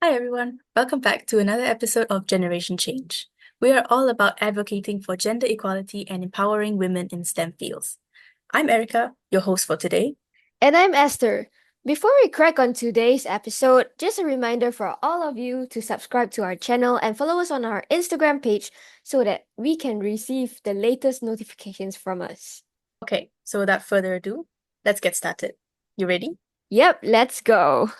Hi, everyone. Welcome back to another episode of Generation Change. We are all about advocating for gender equality and empowering women in STEM fields. I'm Erica, your host for today. And I'm Esther. Before we crack on today's episode, just a reminder for all of you to subscribe to our channel and follow us on our Instagram page so that we can receive the latest notifications from us. Okay, so without further ado, let's get started. You ready? Yep, let's go.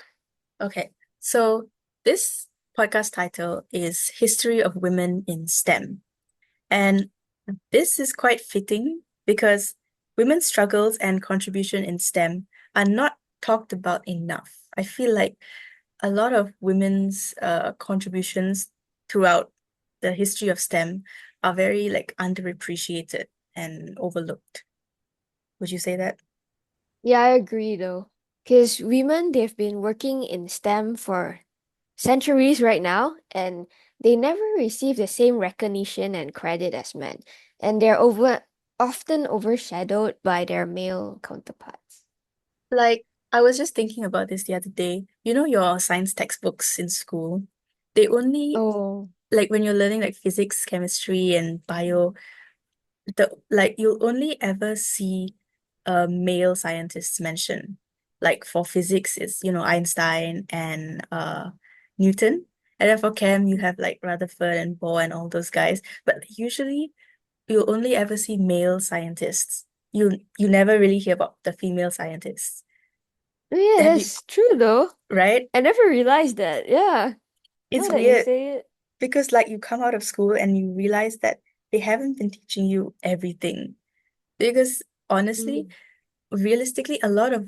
Okay, so this podcast title is History of Women in STEM. And this is quite fitting because women's struggles and contribution in STEM are not talked about enough. I feel like a lot of women's contributions throughout the history of STEM are very like underappreciated and overlooked. Would you say that? Yeah, I agree though. Because women, they've been working in STEM for centuries right now, and they never receive the same recognition and credit as men. And they're often overshadowed by their male counterparts. Like, I was just thinking about this the other day. You know, your science textbooks in school, they only, Oh. like when you're learning like physics, chemistry, and bio, you'll only ever see male scientists mentioned. Like for physics, it's Einstein and Newton. And then for chem, you have like Rutherford and Bohr and all those guys. But usually you'll only ever see male scientists. You never really hear about the female scientists. Oh, yeah, Have you, that's true though. right? I never realized that. Yeah. It's Now that you weird say it. because like you come out of school and you realize that they haven't been teaching you everything. Because honestly, Mm. realistically, a lot of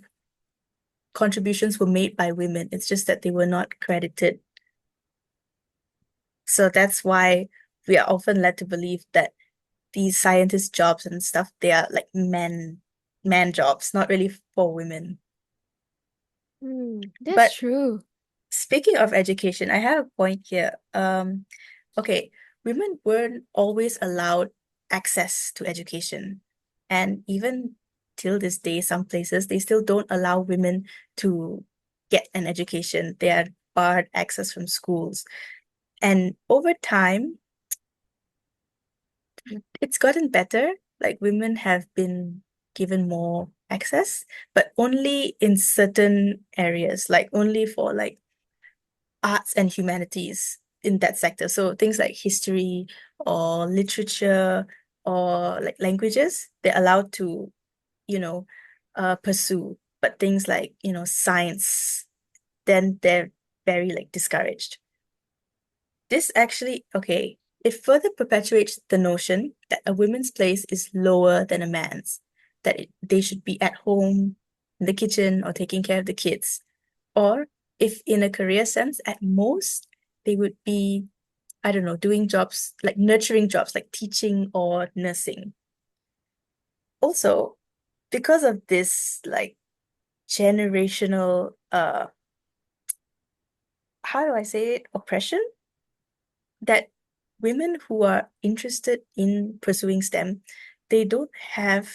contributions were made by women. It's just that they were not credited. So that's why we are often led to believe that these scientist jobs and stuff, they are like man jobs, not really for women. That's But true. speaking of education, I have a point here. Okay, women weren't always allowed access to education. And even till this day, some places they still don't allow women to get an education. They are barred access from schools. And over time, it's gotten better. Like women have been given more access, but only in certain areas, like only for like arts and humanities in that sector. So things like history or literature or like languages, they're allowed to, you know, pursue. But things like, science, then they're very like discouraged. This actually, okay, it further perpetuates the notion that a woman's place is lower than a man's, that they should be at home, in the kitchen, or taking care of the kids. Or if in a career sense, at most, they would be, I don't know, doing jobs like nurturing jobs like teaching or nursing. Also, because of this like generational how do I say it, oppression, that women who are interested in pursuing STEM, they don't have,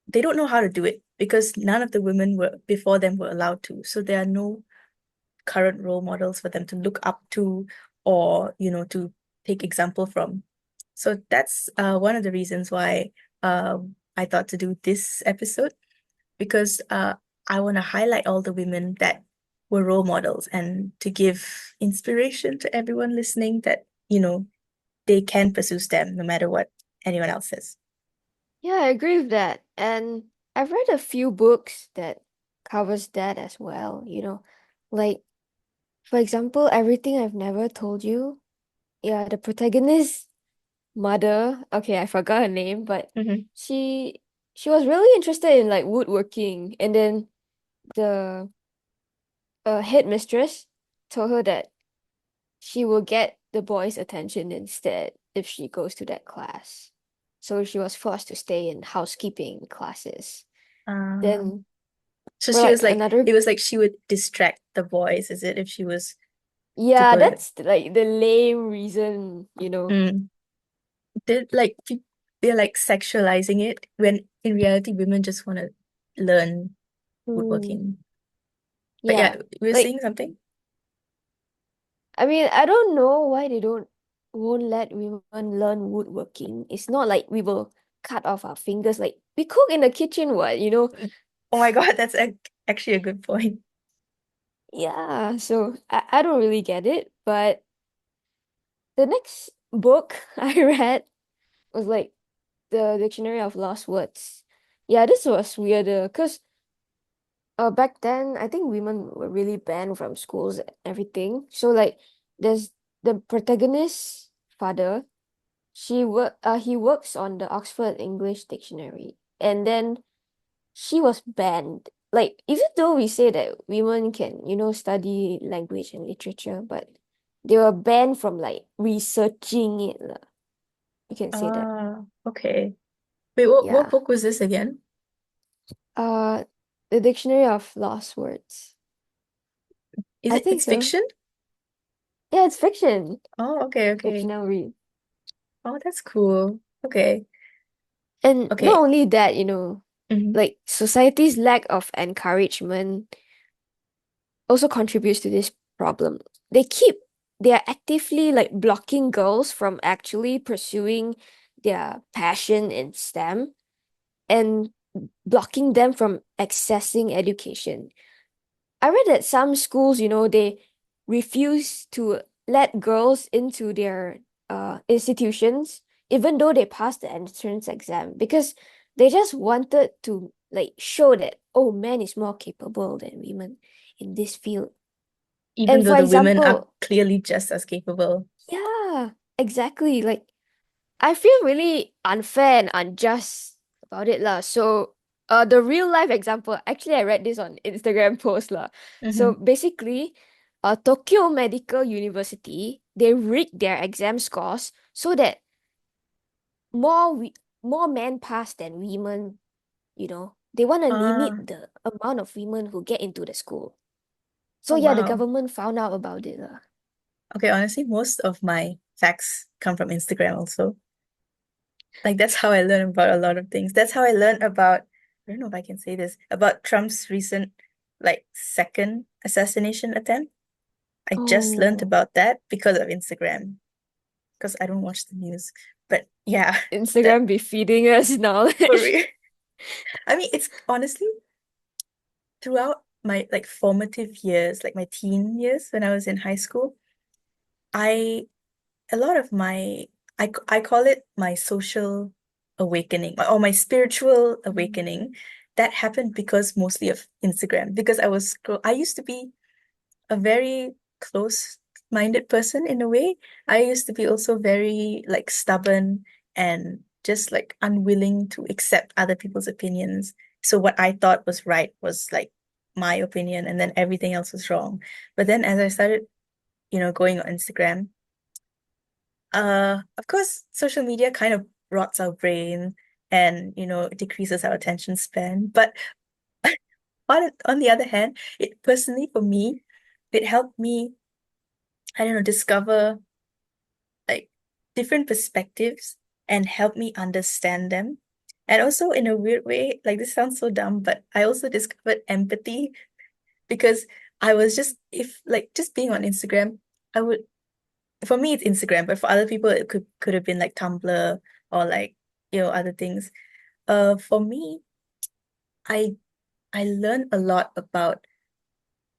they don't know how to do it because none of the women were before them were allowed to. So there are no current role models for them to look up to or, to take example from. So that's one of the reasons why I thought to do this episode because I want to highlight all the women that were role models and to give inspiration to everyone listening that, they can pursue STEM no matter what anyone else says. Yeah, I agree with that. And I've read a few books that covers that as well, Like, for example, Everything I've Never Told You. Yeah, the protagonist's mother, okay, I forgot her name, but Hmm. she she was really interested in like woodworking, and then the headmistress told her that she will get the boys' attention instead if she goes to that class. So she was forced to stay in housekeeping classes. Um, Then so for she was like like, another, it was like she would distract the boys, is it, if she was to yeah, go. that's like the lame reason. Mm. They're like sexualizing it when in reality women just want to learn Hmm. woodworking. But yeah, Yeah, we were like saying something. I mean, I don't know why they don't won't let women learn woodworking. It's not like we will cut off our fingers. Like we cook in the kitchen, what, you know? Oh my God, that's actually a good point. Yeah, so I don't really get it. But the next book I read was like the Dictionary of Lost Words. Yeah, this was weirder because back then I think women were really banned from schools and everything. So like there's the protagonist's father. He works on the Oxford English Dictionary. And then she was banned. Like, even though we say that women can, study language and literature, but they were banned from like researching it. Lah. You can say that. Ah, okay. Wait, what Yeah. book was this again? Uh, the Dictionary of Lost Words. Is I it think it's so. fiction? Yeah, it's fiction. Oh, okay, okay. Fictional read. Oh, that's cool. Okay. And not Okay. only that, Hmm. like society's lack of encouragement also contributes to this problem. They are actively like blocking girls from actually pursuing their passion in STEM and blocking them from accessing education. I read that some schools, they refuse to let girls into their institutions even though they passed the entrance exam because they just wanted to like show that oh man is more capable than women in this field. Even And though for the women are example, clearly just as capable. yeah, exactly. Like I feel really unfair and unjust about it lah. So, the real life example, actually, I read this on Instagram post lah. So Hmm. basically, Tokyo Medical University they rigged their exam scores so that more men pass than women. They want to limit Ah, the amount of women who get into the school. So oh yeah, the wow. government found out about it lah. Okay, honestly, most of my facts come from Instagram also. Like that's how I learn about a lot of things. That's how I learned about, I don't know if I can say this, about Trump's recent like second assassination attempt. I just learned Oh, about that because of Instagram, because I don't watch the news. But yeah, that Instagram be feeding us for knowledge. real. I mean, it's honestly throughout my like formative years, like my teen years when I was in high school, I a lot of my I call it my social awakening or my spiritual awakening that happened because mostly of Instagram because I used to be a very close-minded person in a way. I used to be also very like stubborn and just like unwilling to accept other people's opinions. So what I thought was right was like my opinion and then everything else was wrong. But then as I started, going on Instagram, of course, social media kind of rots our brain and, it decreases our attention span. But on the other hand, it personally for me, it helped me, I don't know, discover like different perspectives and help me understand them. And also in a weird way, like this sounds so dumb, but I also discovered empathy because I was just if like just being on Instagram, I would for me it's Instagram, but for other people it could have been like Tumblr or like other things. For me, I I learned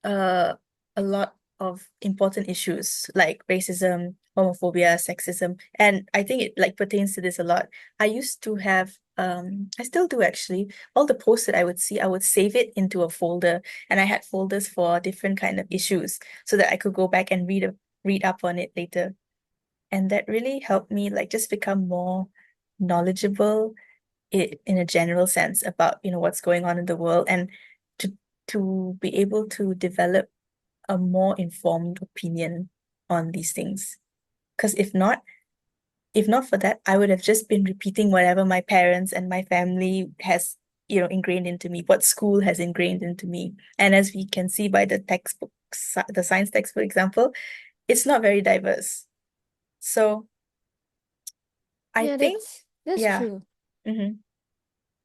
uh a lot of important issues like racism, homophobia, sexism, and I think it like pertains to this a lot. I used to have I still do actually. All the posts that I would see, I would save it into a folder, and I had folders for different kind of issues so that I could go back and read up on it later. And that really helped me like just become more knowledgeable in a general sense about what's going on in the world and to be able to develop a more informed opinion on these things. Because if not for that, I would have just been repeating whatever my parents and my family has, ingrained into me, what school has ingrained into me. And as we can see by the textbook, the science textbook example, it's not very diverse. So I Yeah, think, that's yeah. true. Hmm.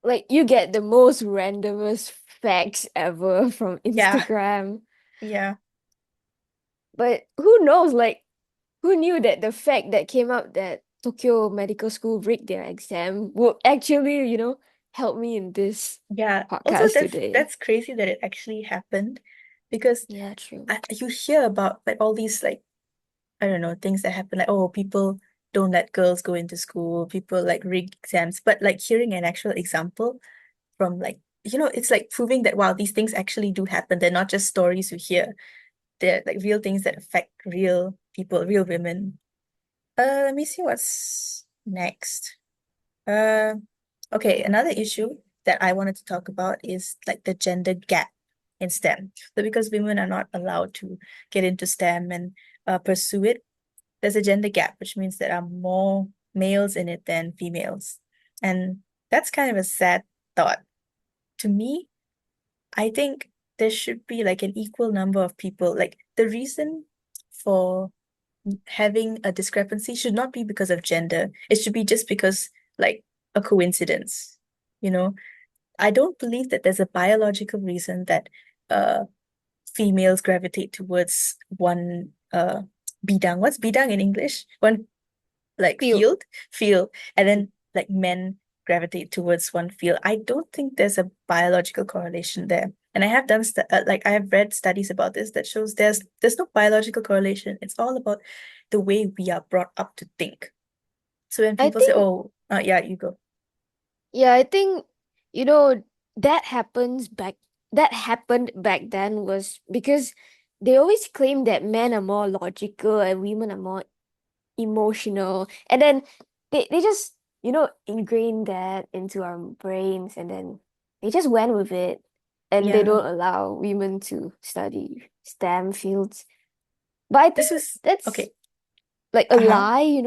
Like you get the most randomest facts ever from Yeah, Instagram. yeah. But who knows, like who knew that the fact that came out that Tokyo Medical School rigged their exam would actually, help me in this Yeah. Also, podcast today. that's crazy that it actually happened because Yeah, true. you hear about like all these like I don't know things that happen like oh people don't let girls go into school, people like rig exams, but like hearing an actual example from like it's like proving that wow these things actually do happen. They're not just stories you hear. They're like real things that affect real people, real women. Let me see what's next. Uh, okay, another issue that I wanted to talk about is like the gender gap in STEM. So because women are not allowed to get into STEM and pursue it, there's a gender gap, which means there are more males in it than females. And that's kind of a sad thought. To me, I think there should be like an equal number of people. Like the reason for having a discrepancy should not be because of gender. It should be just because like a coincidence. You know, I don't believe that there's a biological reason that uh females gravitate towards one bidang. What's bidang in English? One like Feel. field, and then like men gravitate towards one field. I don't think there's a biological correlation there. And I have done like I have read studies about this that shows there's no biological correlation. It's all about the way we are brought up to think. So when I people say, think, "Oh, yeah, you go," yeah, I think, you know, that happens back that happened back then was because they always claim that men are more logical and women are more emotional. And then they just, ingrain that into our brains and then they just went with it and they yeah, don't allow women to study STEM fields. But I this think is that's okay. like a Uh-huh. lie.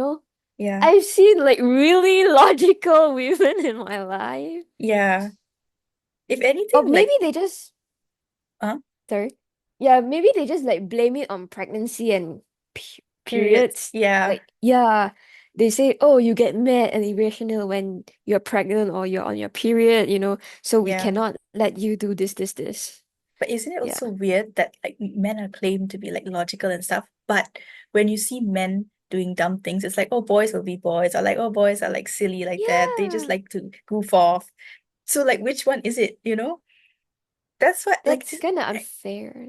Yeah, I've seen like really logical women in my life. yeah. If Or anything, maybe like, they just, uh, sorry. Yeah, maybe they just like blame it on pregnancy and periods. periods. Yeah, Like, yeah, they say, oh, you get mad and irrational when you're pregnant or you're on your period, so we yeah. cannot let you do this. But isn't it Yeah. also weird that like men are claimed to be like logical and stuff, but when you see men doing dumb things, it's like, oh, boys will be boys, or like, oh, boys are like silly like that. They just Yeah, like to goof off. So like, which one is it? That's what like that's kind of unfair.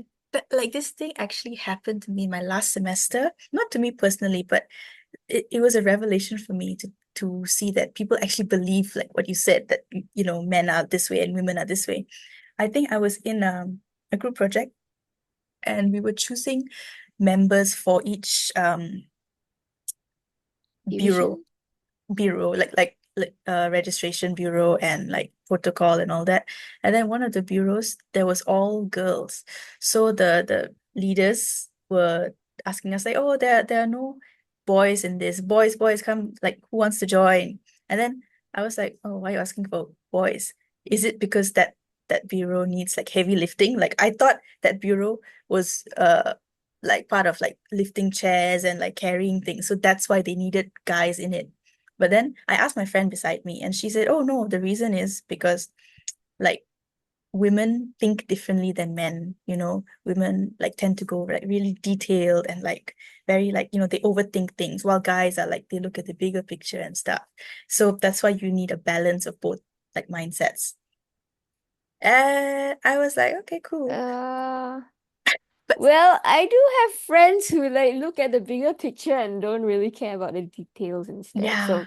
like this thing actually happened to me in my last semester. Not to me personally, but it was a revelation for me to see that people actually believe like what you said that men are this way and women are this way. I think I was in a group project and we were choosing members for each bureau Division? registration bureau and like protocol and all that. And then one of the bureaus, there was all girls. So the leaders were asking us like, oh, there are no boys in this. Boys, come, like who wants to join? And then I was like, oh, why are you asking for boys? Is it because that bureau needs like heavy lifting? Like I thought that bureau was like part of like lifting chairs and like carrying things. So that's why they needed guys in it. But then I asked my friend beside me and she said, oh no, the reason is because like women think differently than men, women like tend to go like really detailed and like very like, they overthink things while guys are like they look at the bigger picture and stuff. So that's why you need a balance of both like mindsets. And I was like, okay, cool. Uh, But well, I do have friends who like look at the bigger picture and don't really care about the details instead. yeah, So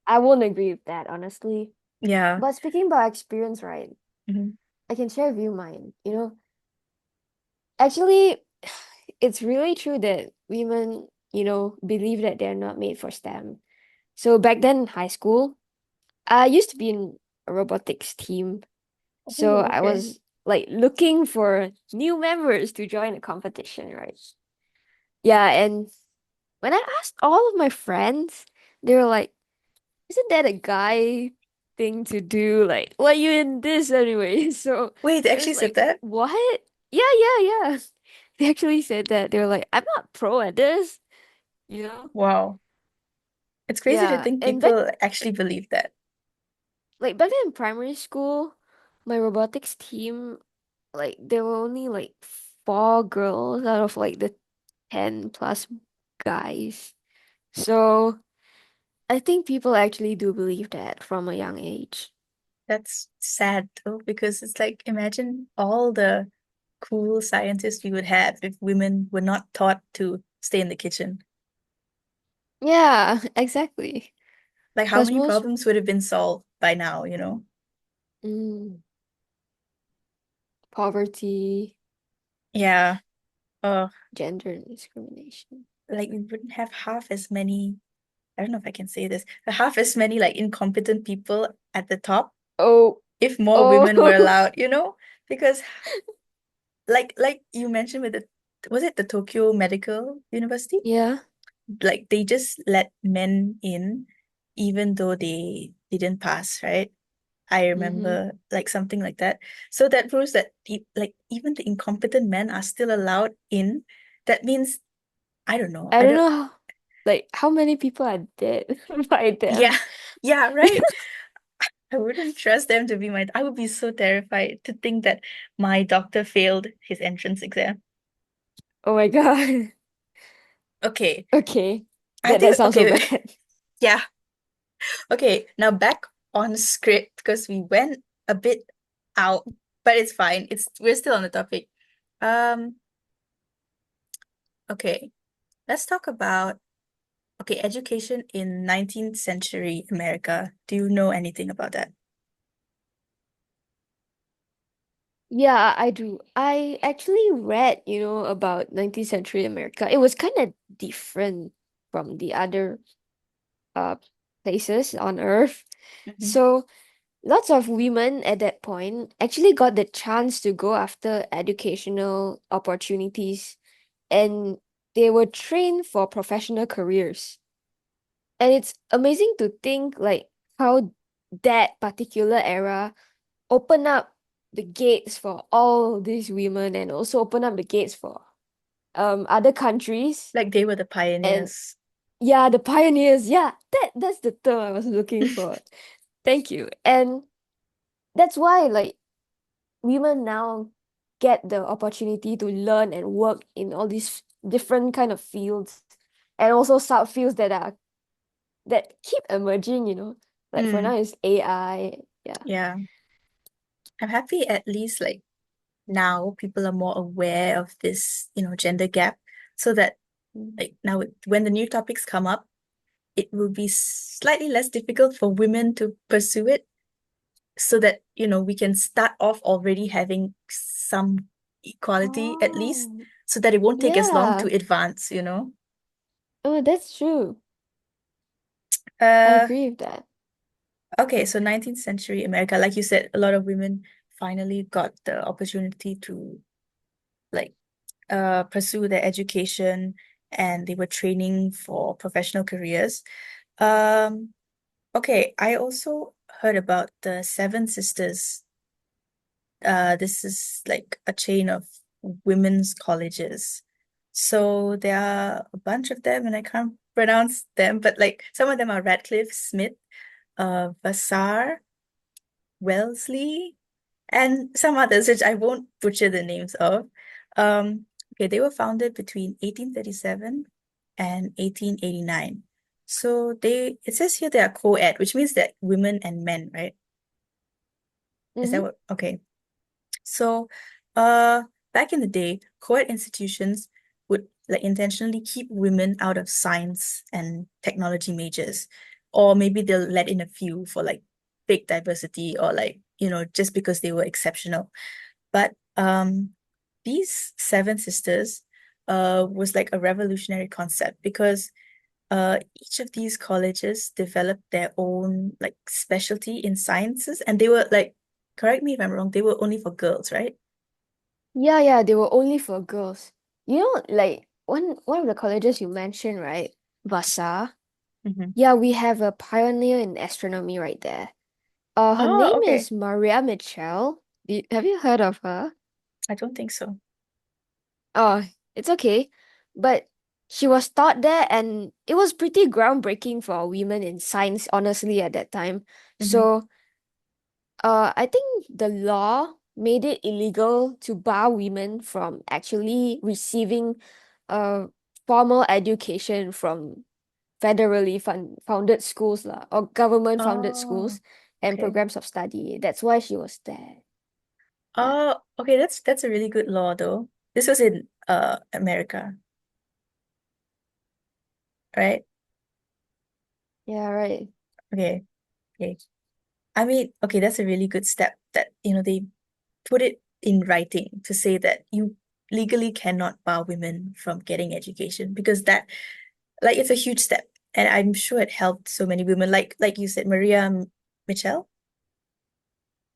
I won't agree with that, honestly. yeah. But speaking about experience, right? Mhm. I can share with you mine. Actually, it's really true that women, believe that they're not made for STEM. So back then in high school, I used to be in a robotics team. So Oh, I okay. was like looking for new members to join a competition, right? Yeah, and when I asked all of my friends, they were like, isn't that a guy thing to do? Like, why are you in this anyway? So Wait, they it was actually said like, that? what? Yeah. They actually said that. They were like, I'm not pro at this, you know? Wow. It's crazy to Yeah. think And back people actually believe that. back then in primary school, my robotics team, like there were only like four girls out of like the 10 plus guys. So I think people actually do believe that from a young age. That's sad though, because it's like imagine all the cool scientists we would have if women were not taught to stay in the kitchen. Yeah, exactly. Like how Because many most problems would have been solved by now, you know? mm, poverty, Yeah. Oh, gender discrimination. like we wouldn't have half as many, I don't know if I can say this, but half as many like incompetent people at the top Oh, if more women were oh, allowed, you know? Because like you mentioned with the was it the Tokyo Medical University? yeah. Like they just let men in even though they didn't pass, right? I Mm-hmm. remember like something like that. So that proves that like even the incompetent men are still allowed in. That means I don't know. I I don't don't know like how many people are dead by yeah. them. Yeah, right. I wouldn't trust them to be my I would be so terrified to think that my doctor failed his entrance exam. Oh my God. Okay. Okay. I That think sounds so okay, bad. yeah. Okay, now back on script because we went a bit out, but it's fine. It's we're still on the topic. Um, okay, let's talk about okay, education in 19th century America. Do you know anything about that? Yeah, I do. I actually read, about 19th century America. It was kind of different from the other uh places on Earth. Mhm. So lots of women at that point actually got the chance to go after educational opportunities and they were trained for professional careers. And it's amazing to think like how that particular era opened up the gates for all these women and also open up the gates for other countries Like they were the and pioneers. yeah, the pioneers. Yeah, that's the term I was looking for. Thank you. And that's why like women now get the opportunity to learn and work in all these different kind of fields and also subfields that keep emerging, like for Mm, now it's AI. Yeah. yeah. I'm happy at least like now people are more aware of this, gender gap so that Mm. like now when the new topics come up, it will be slightly less difficult for women to pursue it so that, we can start off already having some equality at least Oh, so that it won't take as long to yeah. advance. Oh, that's true. I Uh, agree with that. okay, so 19th century America, like you said, a lot of women finally got the opportunity to like pursue their education and they were training for professional careers. Um, okay, I also heard about the Seven Sisters. This is like a chain of women's colleges. So there are a bunch of them, and I can't pronounce them, but like some of them are Radcliffe, Smith, Vassar, Wellesley, and some others, which I won't butcher the names of. Okay, they were founded between 1837 and 1889. So it says here they are co-ed, which means that women and men, right? Is that Mm-hmm. what, okay. So, uh, back in the day, co-ed institutions would like intentionally keep women out of science and technology majors, or maybe they'll let in a few for like big diversity or like, just because they were exceptional. But these Seven Sisters was like a revolutionary concept because each of these colleges developed their own like specialty in sciences and they were like correct me if I'm wrong, they were only for girls, right? Yeah, yeah, they were only for girls. Like one of the colleges you mentioned, right? Vasa. Hmm. Yeah, we have a pioneer in astronomy right there. Her Oh, name okay. is Maria Mitchell. Have you heard of her? I don't think so. Oh, it's okay. But she was taught there and it was pretty groundbreaking for women in science, honestly, at that time. Hmm. So, I think the law made it illegal to bar women from actually receiving formal education from federally founded schools lah, or government founded Oh, schools and okay. programs of study. That's why she was there. Yeah. Oh, okay, that's a really good law though. This was in America, right? Yeah, right. Okay, okay. I mean, okay, that's a really good step that, they put it in writing to say that you legally cannot bar women from getting education because that, like, it's a huge step. And I'm sure it helped so many women, like you said, Mitchell.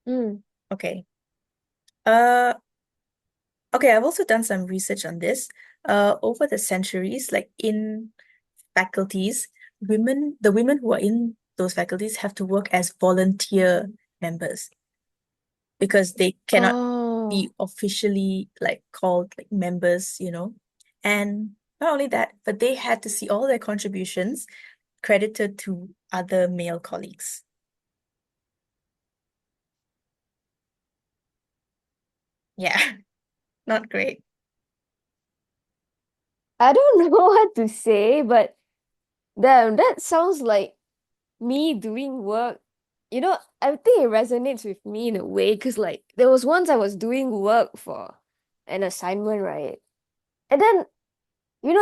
Mm. Okay. Uh, okay, I've also done some research on this. Over the centuries, like in faculties, the women who are in those faculties have to work as volunteer members because they cannot Oh, be officially like called like members. And not only that, but they had to see all their contributions credited to other male colleagues. Yeah, not great. I don't know what to say, but damn, that sounds like me doing work. I think it resonates with me in a way because, like, there was once I was doing work for an assignment, right? And then,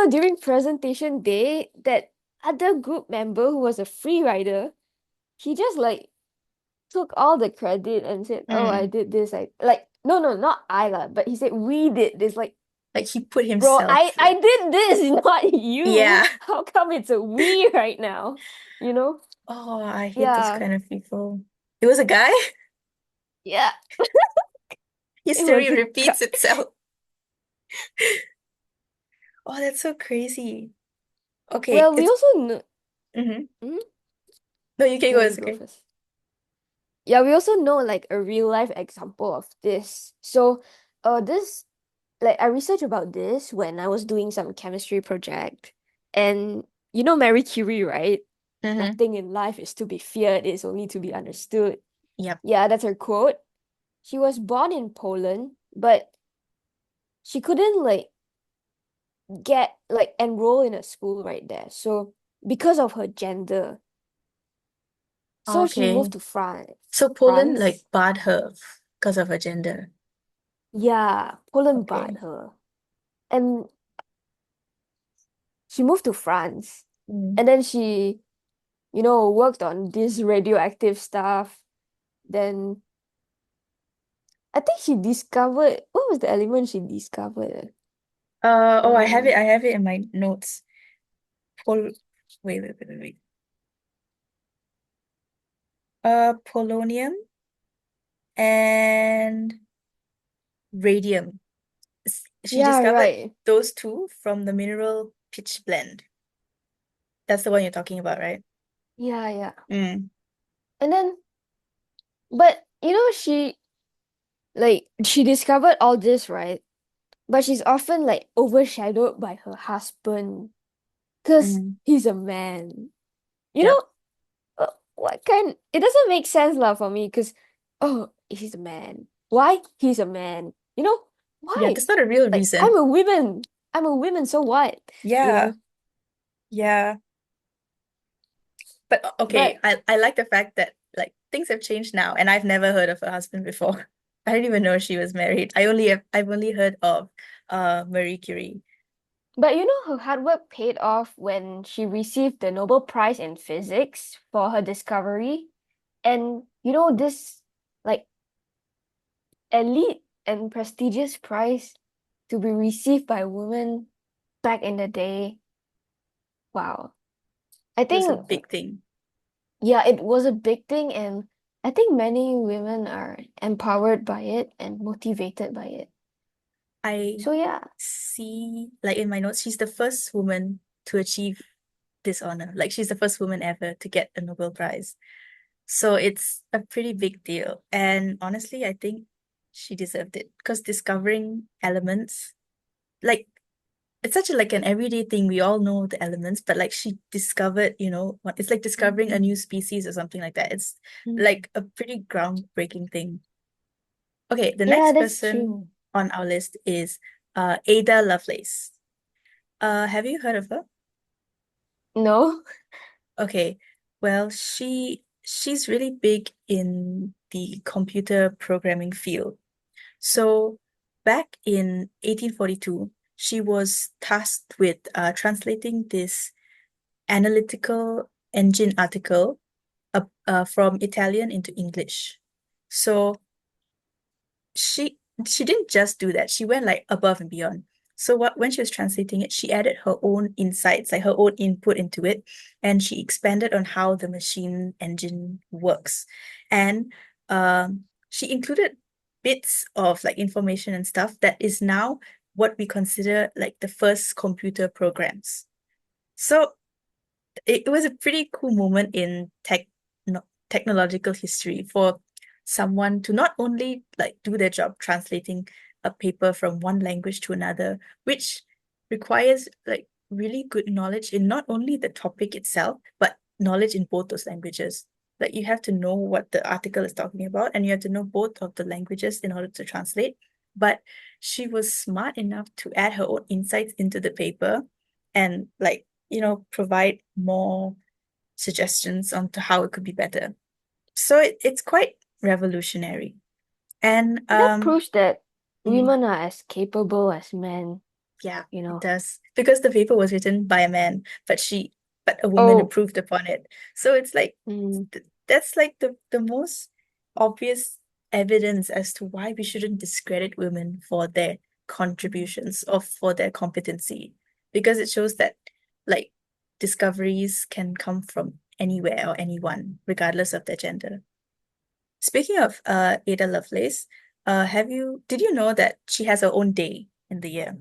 during presentation day, that other group member who was a free rider, he just like took all the credit and said, "Oh, I Mm. did this." Like, no, no, not I lah, but he said we did this. Like, Like he put bro, himself I like, did this, not you. yeah. How come it's a we right now? You know? Oh, I hate those Yeah, kind of people. It was a guy. yeah. It History was a guy. repeats itself. Oh, that's so crazy. Okay, Well, we it's also know. hmm Mhm. No, you can go. No, you It's go okay. first. Yeah, we also know like a real life example of this. So, this like I researched about this when I was doing some chemistry project, and Marie Curie, right? Mm-hmm. Nothing in life is to be feared; it's only to be understood. Yep. Yeah, that's her quote. She was born in Poland, but she couldn't like get like enroll in a school right there. So because of her gender, so she Okay. moved to France. So Poland like France. barred her because of her gender. Yeah, Poland barred Okay. her. And she moved to France. Mm. And then she, worked on this radioactive stuff. Then I think she discovered what was the element she discovered? Oh, I have it. Um, I have it in my notes. Pol Wait, wait, wait, wait, wait. Polonium and radium. She yeah, discovered right. those two from the mineral pitch blende. That's the one you're talking about, right? Yeah, yeah. Mm. And then, but she discovered all this, right? But she's often like overshadowed by her husband because Mm. he's a man. You Yep. know, what kind? It doesn't make sense lah for me because, oh, he's a man. Why? He's a man. Yeah, Why? that's not a real Like, reason. I'm a woman. I'm a woman, so what? You Yeah. know? Yeah. But okay, But I like the fact that like things have changed now, and I've never heard of her husband before. I didn't even know she was married. I've only heard of Marie Curie. but her hard work paid off when she received the Nobel Prize in Physics for her discovery. And this like elite and prestigious prize to be received by women back in the day. Wow. I It was a think, big thing. yeah, it was a big thing, and I think many women are empowered by it and motivated by it. I So yeah. see, like in my notes, she's the first woman to achieve this honor. Like she's the first woman ever to get a Nobel Prize. So it's a pretty big deal. And honestly, I think she deserved it because discovering elements, like it's such a like an everyday thing. We all know the elements, but like she discovered, it's like discovering a Mhm. new species or something like that. It's Mhm. like a pretty groundbreaking thing. Okay, the Yeah, next that's person true. on our list is Ada Lovelace. Have you heard of her? No? Okay. Well, she's really big in the computer programming field. So back in 1842, she was tasked with translating this analytical engine article from Italian into English. So she didn't just do that. She went like above and beyond. So what when she was translating it, she added her own insights, like her own input into it, and she expanded on how the machine engine works. And she included bits of like information and stuff that is now what we consider like the first computer programs. So it was a pretty cool moment in no, technological history for someone to not only like do their job translating a paper from one language to another, which requires like really good knowledge in not only the topic itself, but knowledge in both those languages. Like you have to know what the article is talking about, and you have to know both of the languages in order to translate. But she was smart enough to add her own insights into the paper and like provide more suggestions on to how it could be better. So it's quite revolutionary. And That proves that mhm, women are as capable as men, yeah, you it know. does. Because the paper was written by a man, but a woman Oh, approved upon it. So it's like mm, that's like the most obvious evidence as to why we shouldn't discredit women for their contributions or for their competency. Because it shows that like discoveries can come from anywhere or anyone, regardless of their gender. Speaking of Ada Lovelace, did you know that she has her own day in the year?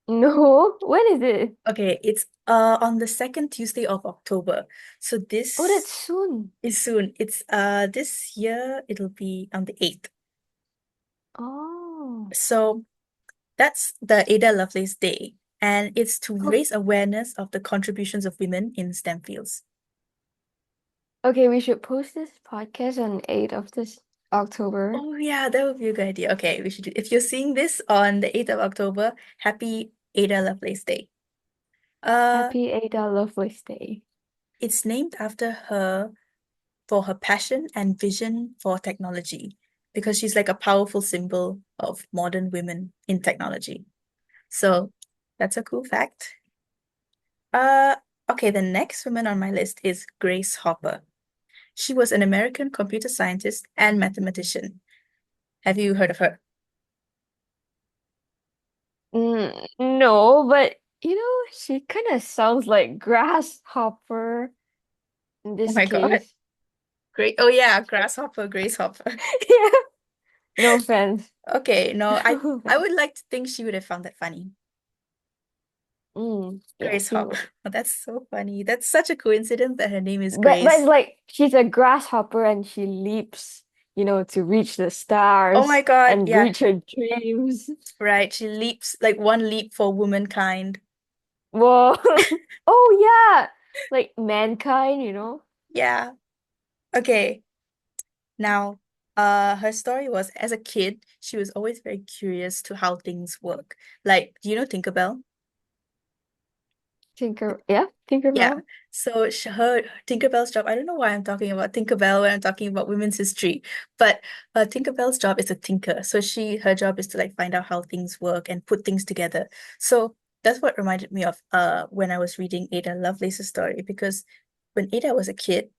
no. When is it? Okay, it's on the second Tuesday of October. So Oh, that's this soon. is soon. It's this year it'll be on the 8th. Oh. So that's the Ada Lovelace Day, and it's to Oh, raise awareness of the contributions of women in STEM fields. okay, we should post this podcast on 8th of this October. Oh yeah, that would be a good idea. Okay, we should do if you're seeing this on the 8th of October, happy Ada Lovelace Day. Uh Happy Ada Lovelace Day. it's named after her for her passion and vision for technology because she's like a powerful symbol of modern women in technology. So that's a cool fact. Uh, okay, the next woman on my list is Grace Hopper. She was an American computer scientist and mathematician. Have you heard of her? No, but she kind of sounds like grasshopper in Oh this my God. case. Great. Oh yeah, Grasshopper, Grace Hopper. Yeah. No offense. Okay, no, I No I offense. would like to think she would have found that funny. Yeah, Grace she Hopper. would. Oh, that's so funny. That's such a coincidence that her name is But it's Grace. like she's a grasshopper and she leaps, to reach the Oh my stars God. and Yeah, reach her dreams. right. She leaps like one leap for womankind. Whoa. Oh yeah. Like mankind. Yeah. Okay. Now, her story was as a kid, she was always very curious to how things work. Like, do you know Tinkerbell? Yeah, Yeah. Tinkerbell. So her Tinkerbell's job, I don't know why I'm talking about Tinkerbell when I'm talking about women's history, but Tinkerbell's job is a tinker. So her job is to like find out how things work and put things together. So that's what reminded me of when I was reading Ada Lovelace's story, because when Ada was a kid,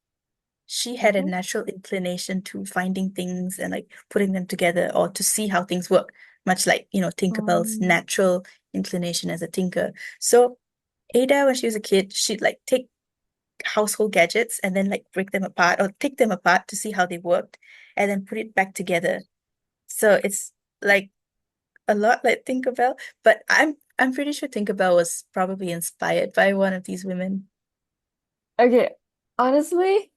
she had a Mm-hmm. natural inclination to finding things and like putting them together or to see how things work, much like, Tinkerbell's Um, natural inclination as a tinker. So Ada, when she was a kid, she'd like take household gadgets and then like break them apart or take them apart to see how they worked and then put it back together. So it's like a lot like Tinkerbell, but I'm pretty sure Tinkerbell was probably inspired by one of these women. okay. Honestly,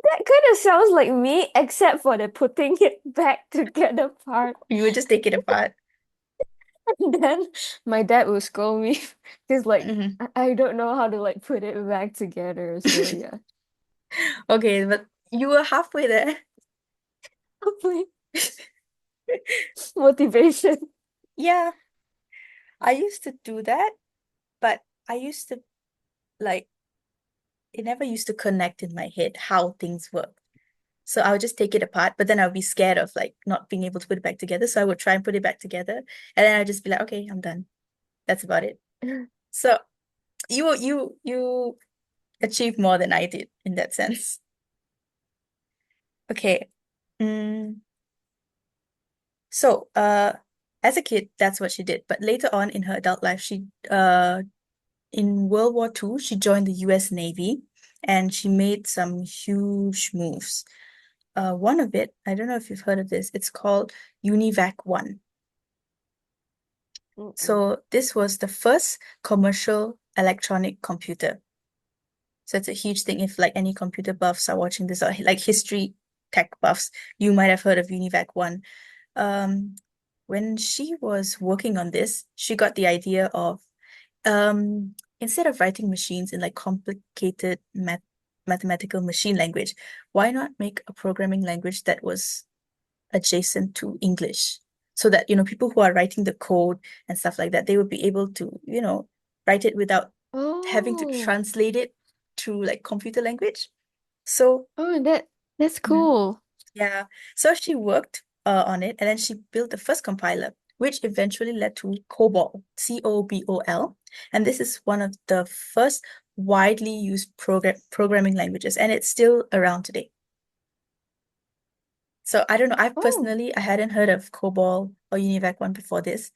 that kind of sounds like me, except for the putting it back together part. You would just take it apart. And then my dad will scold me because like Mhm. I don't know how to like put it back together. So yeah. Okay, but you were halfway there. Hopefully motivation. Yeah. I used to do that, but I used to like it never used to connect in my head how things work. So I would just take it apart, but then I would be scared of like not being able to put it back together. So I would try and put it back together, and then I'd just be like, okay, I'm done. That's about it. So you achieved more than I did in that sense. Okay. Mm, so as a kid, that's what she did. But later on in her adult life, she in World War II, she joined the US Navy and she made some huge moves. One of it, I don't know if you've heard of this, it's called UNIVAC 1. Mm-mm. So this was the first commercial electronic computer. So it's a huge thing if like any computer buffs are watching this or like history tech buffs, you might have heard of UNIVAC 1. Um, when she was working on this, she got the idea of instead of writing machines in like complicated mathematical machine language, why not make a programming language that was adjacent to English so that, people who are writing the code and stuff like that, they would be able to, write it without having to Oh, translate it to like computer language. So, oh, that's mhm, cool. yeah. So she worked on it and then she built the first compiler, which eventually led to COBOL, COBOL. And this is one of the first widely used programming languages, and it's still around today. So I don't know. Oh, I hadn't heard of COBOL or UNIVAC 1 before this,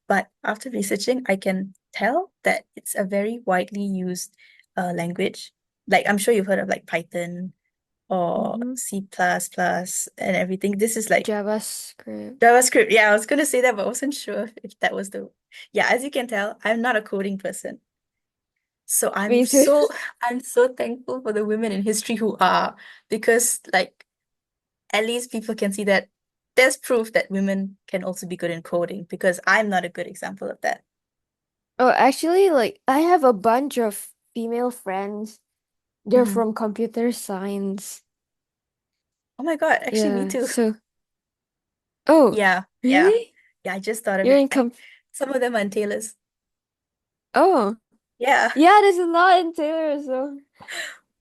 but after researching, I can tell that it's a very widely used language. Like I'm sure you've heard of like Python or mm-hmm. C++ and everything. This is like JavaScript. JavaScript. Yeah, I was gonna say that, but I wasn't sure if that was the. Yeah, as you can tell, I'm not a coding person. So I'm Me too. so I'm so thankful for the women in history who are, because like at least people can see that there's proof that women can also be good in coding because I'm not a good example of that. Oh, actually, like I have a bunch of female friends. They're Mhm. from computer science. Oh my God, actually me Yeah, too. so oh, Yeah, yeah. really? Yeah, I just thought of You're it. in Some of them are in tailors. oh, Yeah. yeah, there's a lot in Taylor, so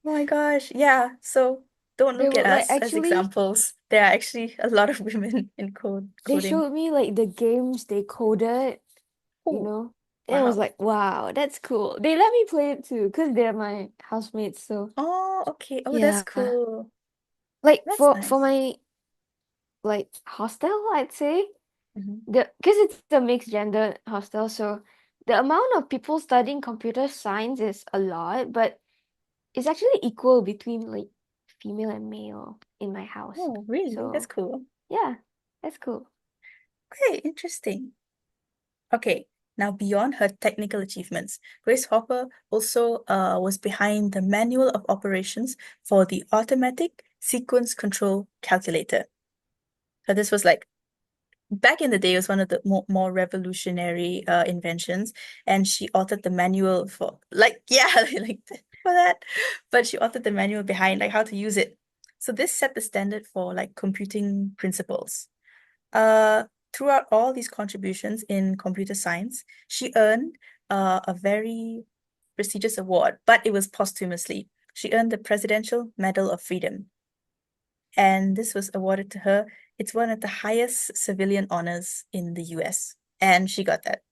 Oh my gosh. Yeah. So don't they look were at like us as actually examples. There are actually a lot of women in they coding. showed me like the games they coded, you Oh, know. And it was wow. like, wow, that's cool. They let me play it too, because they're my housemates, so Oh, okay. Oh, that's yeah. cool. Like That's for nice. my like hostel, I'd say. Mhm. The because it's a mixed gender hostel, so the amount of people studying computer science is a lot, but it's actually equal between like female and male in my house. Oh, really? That's So cool. yeah, that's cool. Okay, interesting. Okay, now beyond her technical achievements, Grace Hopper also was behind the manual of operations for the automatic sequence control calculator. So this was like back in the day, it was one of the more revolutionary inventions, and she authored the manual for like yeah, like for that, but she authored the manual behind like how to use it. So this set the standard for like computing principles. Uh, Throughout all these contributions in computer science, she earned a very prestigious award, but it was posthumously. She earned the Presidential Medal of Freedom, and this was awarded to her. It's one of the highest civilian honors in the US, and she got that.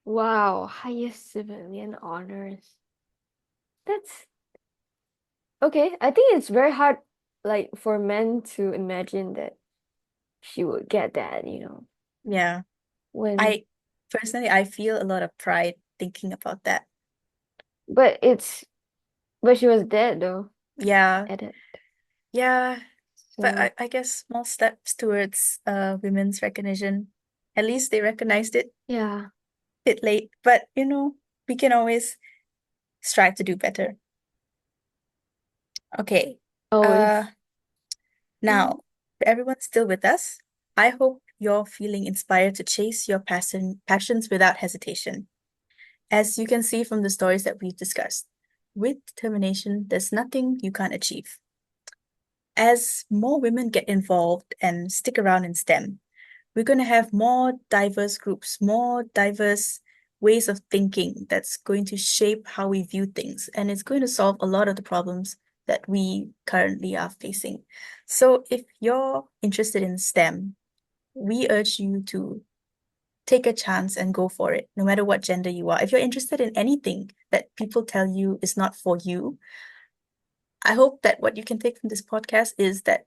Wow, highest civilian honors. That's okay. I think it's very hard, like for men to imagine that she would get that, Yeah, when, I personally I feel a lot of pride thinking about that. but but she was dead though Yeah, at it. yeah, but So I guess small steps towards women's recognition. At least they recognized it yeah, bit late, but we can always strive to do better. Okay. Uh, always. Now, Mhm. for everyone still with us, I hope you're feeling inspired to chase your passions without hesitation. As you can see from the stories that we've discussed, with determination, there's nothing you can't achieve. As more women get involved and stick around in STEM, we're going to have more diverse groups, more diverse ways of thinking that's going to shape how we view things. And it's going to solve a lot of the problems that we currently are facing. So if you're interested in STEM, we urge you to take a chance and go for it, no matter what gender you are. If you're interested in anything that people tell you is not for you, I hope that what you can take from this podcast is that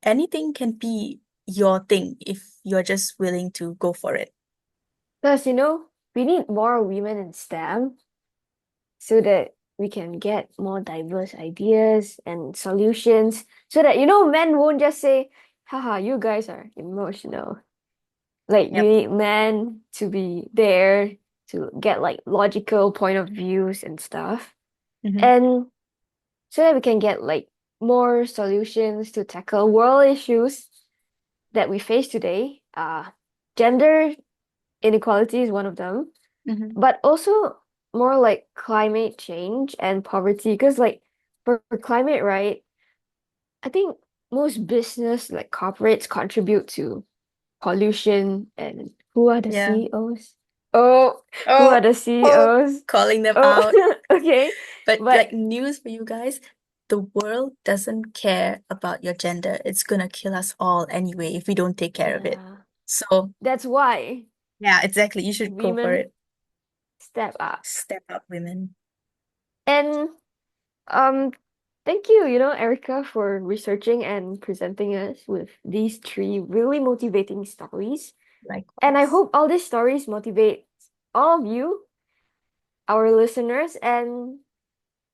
anything can be your thing if you're just willing to go for it. Plus, we need more women in STEM so that we can get more diverse ideas and solutions so that, men won't just say, haha, you guys are emotional. Like, you Yep. need men to be there to get like logical point of views and stuff. Mm-hmm. And so that we can get like more solutions to tackle world issues that we face today. Gender inequality is one of them, Mm-hmm. but also more like climate change and poverty. Because like for climate, right, I think most business like corporates contribute to pollution and who are the Yeah. CEOs? Oh, who are Oh, the oh, CEOs? calling them out. Oh, okay. But But like news for you guys, the world doesn't care about your gender. It's gonna kill us all anyway if we don't take care of it. yeah, So that's why yeah, exactly. You should go for women it. step up. Step up, women. And um, thank you, Erica, for researching and presenting us with these three really motivating stories. And I Likewise. hope all these stories motivate all of you, our listeners. And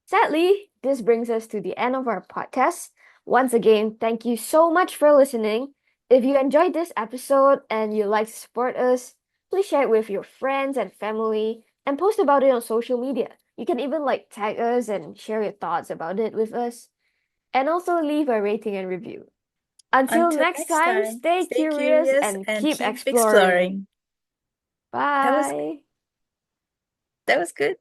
sadly, this brings us to the end of our podcast. Once again, thank you so much for listening. If you enjoyed this episode and you'd like to support us, please share it with your friends and family and post about it on social media. You can even like tag us and share your thoughts about it with us. And also leave a rating and review. Until Until next next time, time, stay stay curious curious and and keep keep exploring. exploring. That was Bye. that was good.